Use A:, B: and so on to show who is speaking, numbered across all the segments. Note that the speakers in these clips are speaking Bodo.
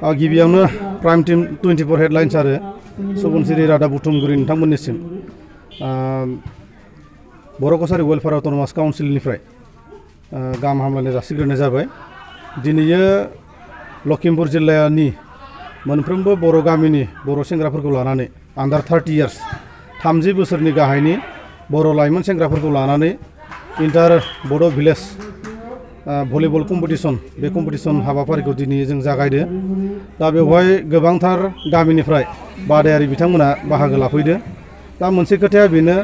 A: गिबियावनो प्राइम टीम 24 हेडलाइन्स आरो सुबुनसिरि रादाब बुथुमगिरि नोंथांमोननिसिम बर' कछारी वेलफेयार अट'नमास काउन्सिलनिफ्राय गाहाम हामलायनाय जासिग्रोनाय जाबाय। दिनैयो लखिमपुर जिल्लानि मोनफ्रोमबो बर' गामिनि बर' सेंग्राफोरखौ लानानै आन्डार 30 इयार्स 30 बोसोरनि गाहायनि बर' लाइमोन सेंग्राफोरखौ लानानै इन्टार बड' भिलेज भलिबल कम्पिटिशन बे कम्पिटिशन हाबाफारिखौ दिनै जों जागायदो। दा बेवहाय गोबांथार गामिनिफ्राय बादायारि बिथांमोना बाहागो लाफैदो। दा मोनसे खोथाया बेनो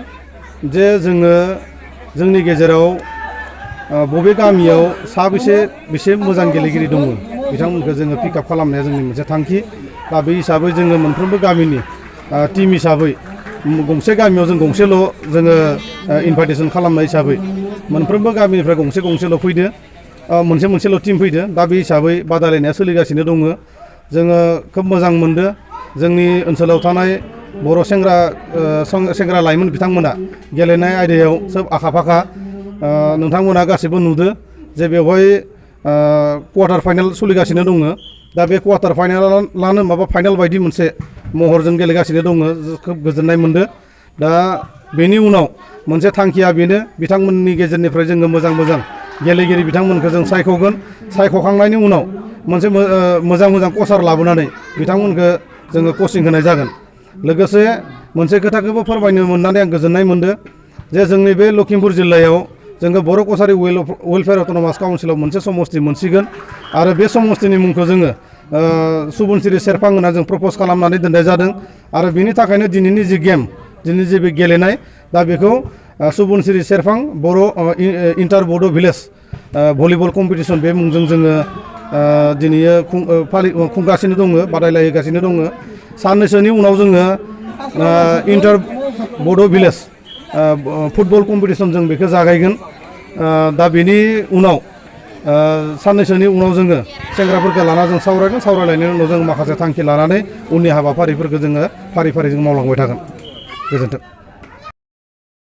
A: जे जोंनि गेजेराव बबे गामियाव बेसे मोजां गेलेगिरि दङ बिथांमोनखौ जोङो पिकआप खालामनाया जोंनि मोनसे थांखि। दा बे हिसाबै जोङो मोनफ्रोमबो गामिनि टीम हिसाबै गंसे गामियाव जों गंसेल' जोङो इनभाइटेसन खालामनाय हिसाबै मोनफ्रोमबो गामिनिफ्राय गंसेल' फैदो, मोनसेल' टीम फैदो। दा बे हिसाबै बादायलायनाया सोलिगासिनो दङ। जोङो खोब मोजां मोनदो। जोंनि ओनसोलाव थानाय बर' सेंग्रा लाइमोन बिथांमोना गेलेनाय आयदायाव सोब आखा फाखा। नोंथांमोना गासिबो नुदो जे बेवहाय क्वार्टार फाइनाल सोलिगासिनो दङ। दा बे क्वार्टार फाइनालानो फाइनाल बायदि मोनसे महरजों गेलेगासिनो दङ। खोब गोजोननाय मोनदो। दा बेनि उनाव मोनसे थांखिया बेनो बिथांमोननि गेजेरनिफ्राय जोङो मोजां गेलेगिरि बिथांमोनखौ जों सायख'गोन। सायख'खांनायनि उनाव मोनसे मोजां कचार लाबोनानै बिथांमोनखौ जोङो कचिं होनाय जागोन। लोगोसे मोनसे खोथाखौबो फोरमायनो मोननानै आं गोजोननाय मोनदो जे जोंनि बे लखिमपुर जिल्लायाव जोङो बर' कछारी वेलफेयार अट'नमास काउन्सिलाव मोनसे समस्ति मोनसिगोन आरो बे समस्तिनि मुंखौ जोङो सुबुनसिरि सेरफां होनना जों प्रप'ज खालामनानै दोननाय जादों। आरो बेनि थाखायनो दिनैनि जि गेम, दिनैनि जे बे गेलेनाय, दा बेखौ सुबुनसिरि सेरफां बर' इन्टार बड' भिलेज भलिबल कम्पिटिशन बे मुंजों जोङो दिनैयो खुंगासिनो दङ, बादायलायगासिनो दङ। साननैसोनि उनाव जोङो इन्टार बड' भिलेज फुटबल कम्पिटिशन जों बेखौ जागायगोन। दा बेनि उनाव साननैसोनि उनाव जोङो सेंग्राफोरखौ लाना जों सावरायगोन। सावरायलायनायनि उनाव जों माखासे थांखि लानानै उननि हाबाफारिफोरखौ जोङो फारि जों मावलांबाय थागोन। गोजोन्थों।